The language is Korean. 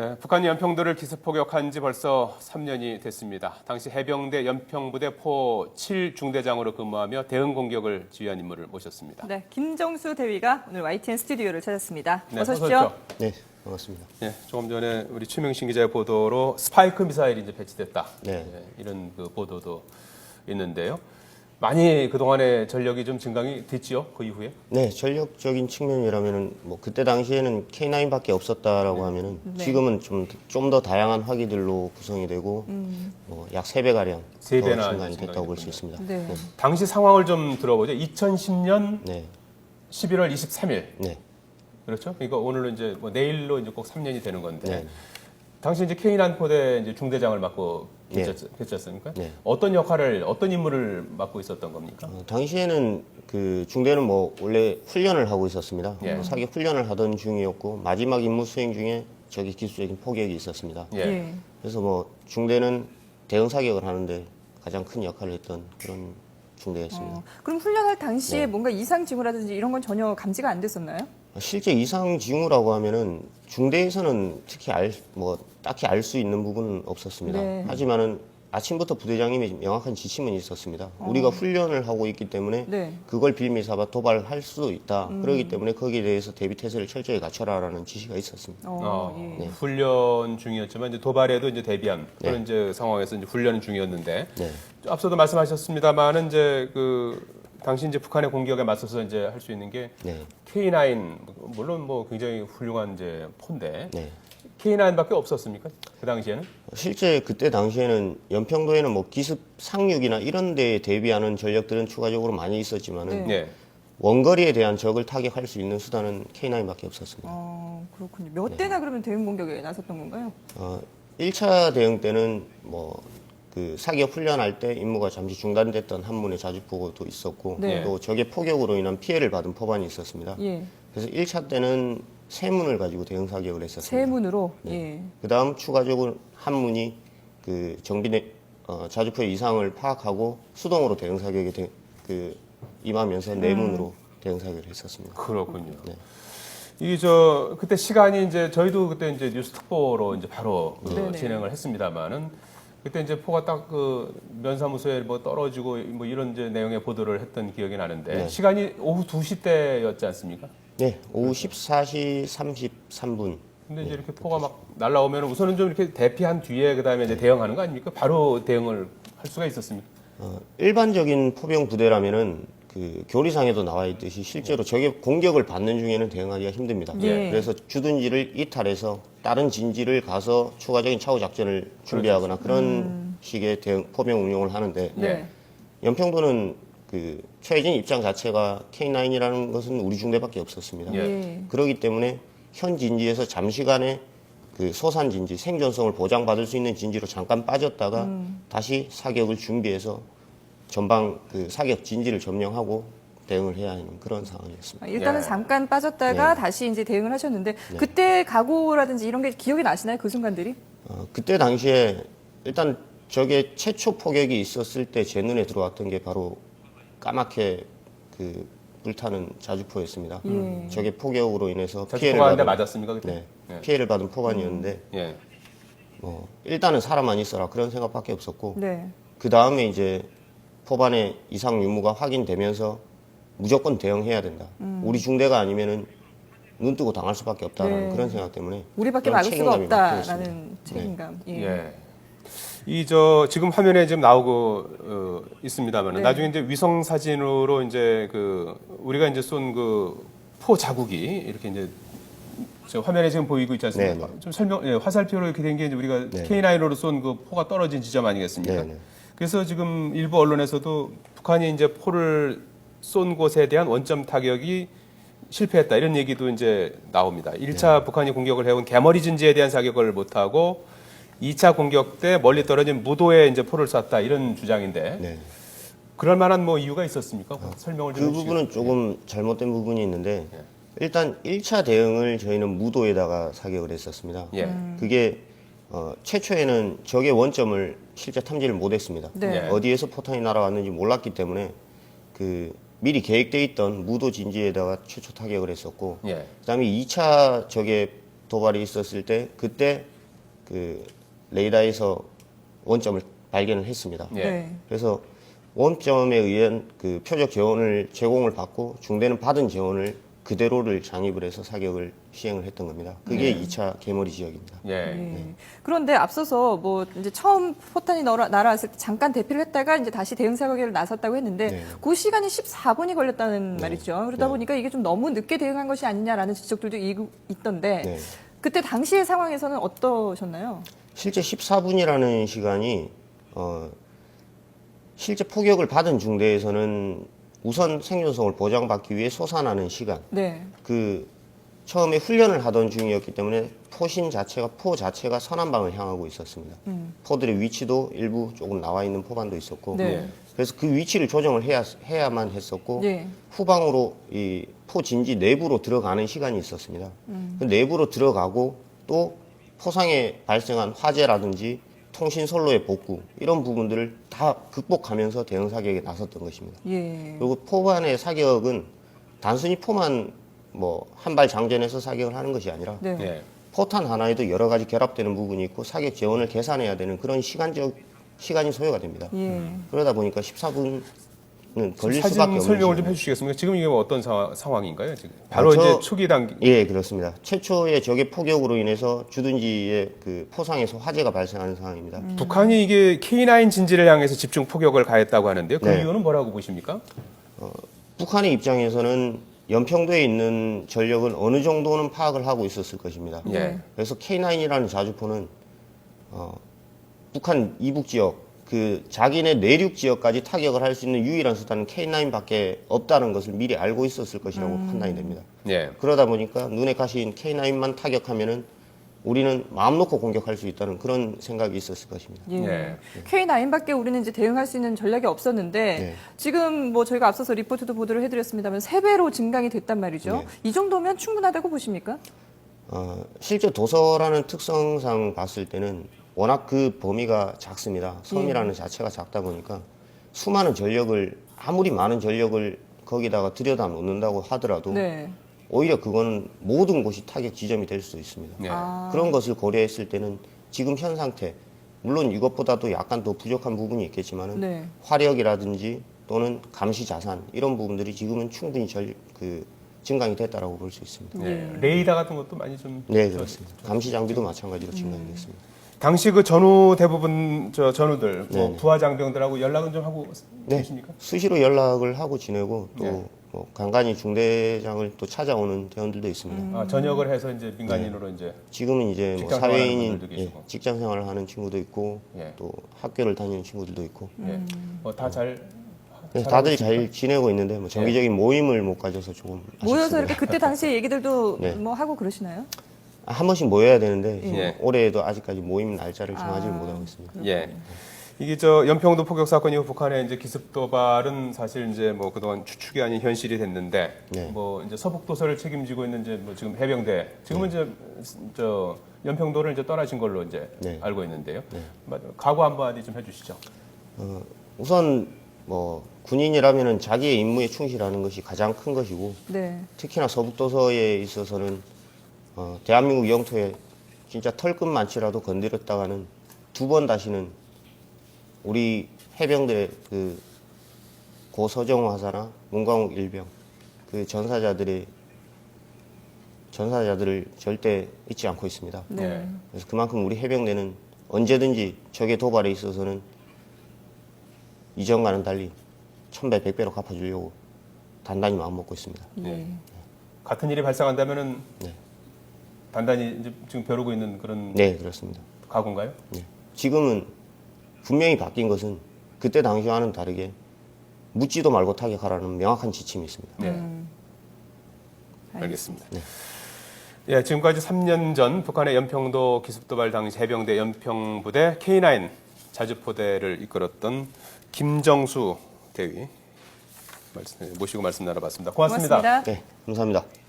네, 북한이 연평도를 기습포격한 지 벌써 3년이 됐습니다. 당시 해병대 연평부대 포 7중대장으로 근무하며 대응 공격을 지휘한 인물을 모셨습니다. 네, 김정수 대위가 오늘 YTN 스튜디오를 찾았습니다. 네, 어서 오십시오. 네, 반갑습니다. 네, 조금 전에 우리 최명신 기자의 보도로 스파이크 미사일이 이제 배치됐다. 네. 이런 그 보도도 있는데요. 많이 그동안의 전력이 좀 증강이 됐지요? 그 이후에? 네, 전력적인 측면이라면은 뭐 그때 당시에는 K9밖에 없었다라고 하면은 네. 지금은 좀 더 다양한 화기들로 구성이 되고 약 3배 가량 세 더 배나 증가이 증가이 됐다고 볼 수 됐군요. 있습니다. 네. 당시 상황을 좀 들어보죠. 2010년 네, 11월 23일. 네, 그렇죠? 이거 오늘로 이제 뭐 내일로 이제 꼭 3년이 되는 건데. 네. 당시 이제 K9 포대 이제 중대장을 맡고 네. 계셨습니까? 네. 어떤 역할을, 어떤 임무를 맡고 있었던 겁니까? 당시에는 그 중대는 뭐 원래 훈련을 하고 있었습니다. 예. 사격 훈련을 하던 중이었고 마지막 임무 수행 중에 적의 기술적인 포격이 있었습니다. 예. 그래서 뭐 중대는 대응 사격을 하는데 가장 큰 역할을 했던 그런 중대였습니다. 그럼 훈련할 당시에 네. 뭔가 이상 징후라든지 이런 건 전혀 감지가 안 됐었나요? 실제 이상 징후라고 하면은 중대에서는 특히 딱히 알 수 있는 부분은 없었습니다. 네. 하지만은 아침부터 부대장님의 명확한 지침은 있었습니다. 우리가 훈련을 하고 있기 때문에 네. 그걸 빌미 삼아 도발할 수도 있다. 그렇기 때문에 거기에 대해서 대비 태세를 철저히 갖춰라라는 지시가 있었습니다. 예. 훈련 중이었지만 이제 도발에도 이제 대비한 그런 이제 상황에서 이제 훈련 중이었는데 네. 앞서도 말씀하셨습니다만은 이제 그 당시 이제 북한의 공격에 맞서서 이제 할 수 있는 게 네. K9 물론 뭐 굉장히 훌륭한 이제 포인데 네. K9밖에 없었습니까? 그 당시에는? 실제 그때 당시에는 연평도에는 뭐 기습 상륙이나 이런 데에 대비하는 전력들은 추가적으로 많이 있었지만은 네. 예. 원거리에 대한 적을 타격할 수 있는 수단은 K9밖에 없었습니다. 그렇군요. 몇 대나 그러면 대응 공격에 나섰던 건가요? 1차 대응 때는 뭐 그 사격 훈련할 때 임무가 잠시 중단됐던 한문의 자주포고도 있었고 네. 또 적의 포격으로 인한 피해를 받은 포반이 있었습니다. 예. 그래서 1차 때는 세문을 가지고 대응 사격을 했었습니다. 세문으로. 예. 그다음 추가적으로 한문이 그 정비 자주포의 이상을 파악하고 수동으로 대응 사격에 임하면서 내문으로 대응 사격을 했었습니다. 그렇군요. 네. 이 저 그때 시간이 이제 저희도 그때 이제 뉴스 특보로 이제 바로 네네. 진행을 했습니다만은 그때 이제 포가 딱 그 면사무소에 뭐 떨어지고 뭐 이런 이제 내용의 보도를 했던 기억이 나는데 네. 시간이 오후 2시 때였지 않습니까? 네, 오후 14시 33분. 근데 이제 이렇게 포가 막 날라오면 우선은 좀 이렇게 대피한 뒤에 그다음에 이제 대응하는 거 아닙니까? 바로 대응을 할 수가 있었습니까? 일반적인 포병 부대라면은 그 교리상에도 나와 있듯이 실제로 적의 공격을 받는 중에는 대응하기가 힘듭니다. 예. 그래서 주둔지를 이탈해서 다른 진지를 가서 추가적인 차후 작전을 준비하거나 그런 식의 포병 운용을 하는데 네. 연평도는 그 최진 입장 자체가 K9이라는 것은 우리 중대밖에 없었습니다. 예. 예. 그렇기 때문에 현 진지에서 잠시간의 그 소산 진지, 생존성을 보장받을 수 있는 진지로 잠깐 빠졌다가 다시 사격을 준비해서 전방 그 사격 진지를 점령하고 대응을 해야 하는 그런 상황이었습니다. 일단은 예. 잠깐 빠졌다가 네. 다시 이제 대응을 하셨는데 그때 각오라든지 이런 게 기억이 나시나요? 그 순간들이? 그때 당시에 일단 적의 최초 포격이 있었을 때 제 눈에 들어왔던 게 바로 까맣게 그 불타는 자주포였습니다. 적의 포격으로 인해서 피해를 포가한테 받은 맞았습니까 그때? 네, 예. 피해를 받은 포반이었는데 예. 일단은 사람만 있어라 그런 생각밖에 없었고 네. 그 다음에 이제 포반의 이상 유무가 확인되면서 무조건 대응해야 된다. 우리 중대가 아니면은 눈 뜨고 당할 수밖에 없다라는 네. 그런 생각 때문에 우리밖에 그런 막을 수가 책임감이 막혀있습니다. 없다라는 책임감. 예. 예. 이 저 지금 화면에 지금 나오고 있습니다만 네. 나중에 이제 위성 사진으로 이제 그 우리가 이제 쏜 그 포 자국이 이렇게 이제 저 화면에 지금 보이고 있지 않습니까? 네, 네. 좀 화살표로 이렇게 된 게 이제 우리가 네. K9으로 쏜 그 포가 떨어진 지점 아니겠습니까? 네, 네. 그래서 지금 일부 언론에서도 북한이 이제 포를 쏜 곳에 대한 원점 타격이 실패했다 이런 얘기도 이제 나옵니다. 1차 북한이 공격을 해온 개머리 진지에 대한 사격을 못하고 2차 공격 때 멀리 떨어진 무도에 이제 포를 쐈다 이런 주장인데 네. 그럴 만한 뭐 이유가 있었습니까? 설명을 좀 그 해주시겠어요? 부분은 조금 잘못된 부분이 있는데 일단 1차 대응을 저희는 무도에다가 사격을 했었습니다. 예. 그게 최초에는 적의 원점을 실제 탐지를 못했습니다. 네. 어디에서 포탄이 날아왔는지 몰랐기 때문에 그 미리 계획돼 있던 무도 진지에다가 최초 타격을 했었고 예. 그다음에 2차 적의 도발이 있었을 때 그때 그 레이더에서 원점을 발견을 했습니다. 예. 네. 그래서 원점에 의한 그 표적 제공을 받고 중대는 받은 재원을 그대로를 장입을 해서 사격을 시행을 했던 겁니다. 그게 2차 개머리 지역입니다. 예. 예. 그런데 앞서서 뭐 이제 처음 포탄이 날아왔을 때 잠깐 대피를 했다가 이제 다시 대응 사격에 나섰다고 했는데 네. 그 시간이 14분이 걸렸다는 네. 말이죠. 그러다 네. 보니까 이게 좀 너무 늦게 대응한 것이 아니냐라는 지적들도 있던데 네. 그때 당시의 상황에서는 어떠셨나요? 실제 14분이라는 시간이 실제 포격을 받은 중대에서는 우선 생존성을 보장받기 위해 솟아나는 시간, 네. 그 처음에 훈련을 하던 중이었기 때문에 포 자체가 서남방을 향하고 있었습니다. 포들의 위치도 일부 조금 나와 있는 포반도 있었고, 네. 그래서 그 위치를 조정을 해야만 했었고, 네. 후방으로 이 포 진지 내부로 들어가는 시간이 있었습니다. 그 내부로 들어가고 또 포상에 발생한 화재라든지 통신 선로의 복구 이런 부분들을 다 극복하면서 대응 사격에 나섰던 것입니다. 예. 그리고 포반의 사격은 단순히 포만 뭐 한 발 장전해서 사격을 하는 것이 아니라 네. 예. 포탄 하나에도 여러 가지 결합되는 부분이 있고 사격 재원을 계산해야 되는 그런 시간이 소요가 됩니다. 예. 그러다 보니까 14분은 걸릴 수밖에 사진 없는 설명을 좀 시간입니다. 해주시겠습니까? 지금 이게 어떤 상황인가요? 지금 바로 저- 이제 초기 단계. 예, 그렇습니다. 최초의 적의 포격으로 인해서 주둔지의 그 포상에서 화재가 발생하는 상황입니다. 북한이 이게 K9 진지를 향해서 집중 포격을 가했다고 하는데요. 그 네. 이유는 뭐라고 보십니까? 북한의 입장에서는 연평도에 있는 전력은 어느 정도는 파악을 하고 있었을 것입니다. 예. 그래서 K9이라는 자주포는 북한 이북 지역, 그 자기네 내륙 지역까지 타격을 할 수 있는 유일한 수단은 K9밖에 없다는 것을 미리 알고 있었을 것이라고 판단이 됩니다. 예. 그러다 보니까 눈에 가시인 K9만 타격하면은 우리는 마음 놓고 공격할 수 있다는 그런 생각이 있었을 것입니다. 예. 예. K9밖에 우리는 이제 대응할 수 있는 전략이 없었는데 네. 지금 뭐 저희가 앞서서 리포트도 보도를 해드렸습니다만 3배로 증강이 됐단 말이죠. 네. 이 정도면 충분하다고 보십니까? 실제 도서라는 특성상 봤을 때는 워낙 그 범위가 작습니다. 섬이라는 자체가 작다 보니까 수많은 전력을 아무리 많은 전력을 거기다가 들여다 놓는다고 하더라도 네. 오히려 그거는 모든 곳이 타격 지점이 될 수도 있습니다. 예. 그런 것을 고려했을 때는 지금 현 상태, 물론 이것보다도 약간 더 부족한 부분이 있겠지만은 네. 화력이라든지 또는 감시 자산 이런 부분들이 지금은 충분히 증강이 됐다라고 볼 수 있습니다. 예. 레이더 같은 것도 많이 좀. 네, 그렇습니다. 감시 장비도 마찬가지로 증강이 됐습니다. 당시 그 전후 대부분 전우들, 뭐 네네. 부하 장병들하고 연락은 좀 하고 네, 계십니까? 수시로 연락을 하고 지내고 또 네. 뭐 간간히 중대장을 또 찾아오는 대원들도 있습니다. 아, 전역을 해서 이제 민간인으로 이제. 지금은 이제 뭐 직장 생활하는 사회인인 분들도 계시고. 직장 생활을 하는 친구도 있고 예. 또 학교를 다니는 친구들도 있고 예. 다 잘. 네, 다들 잘 지내고 있는데 뭐 정기적인 모임을 못 가져서 조금 모여서 아쉽습니다. 이렇게 그때 당시의 얘기들도 네. 뭐 하고 그러시나요? 한 번씩 모여야 되는데 예. 올해에도 아직까지 모임 날짜를 정하지를 못하고 있습니다. 예. 이게 연평도 포격 사건 이후 북한의 이제 기습 도발은 사실 이제 뭐 그동안 추측이 아닌 현실이 됐는데 네. 뭐 이제 서북 도서를 책임지고 있는 이제 뭐 지금 해병대 지금은 이제 연평도를 이제 떠나신 걸로 이제 네. 알고 있는데요. 각오 한마디 좀 해주시죠. 우선 뭐 군인이라면은 자기의 임무에 충실하는 것이 가장 큰 것이고 네. 특히나 서북도서에 있어서는 대한민국 영토에 진짜 털끝만치라도 건드렸다가는 2번 다시는 우리 해병들의 그 고 서정호 하사나 문광욱 일병 그 전사자들을 절대 잊지 않고 있습니다. 네. 예. 그래서 그만큼 우리 해병대는 언제든지 적의 도발에 있어서는 이전과는 달리 1000배, 100배로 갚아주려고 단단히 마음먹고 있습니다. 예. 같은 일이 발생한다면은 네. 단단히 이제 지금 벼르고 있는 그런 네, 그렇습니다. 각오인가요? 네. 지금은 분명히 바뀐 것은 그때 당시와는 다르게 묻지도 말고 타격하라는 명확한 지침이 있습니다. 네. 알겠습니다. 예, 지금까지 3년 전 북한의 연평도 기습도발 당시 해병대 연평부대 K9 자주포대를 이끌었던 김정수 대위 모시고 말씀 나눠봤습니다. 고맙습니다. 고맙습니다. 네, 감사합니다.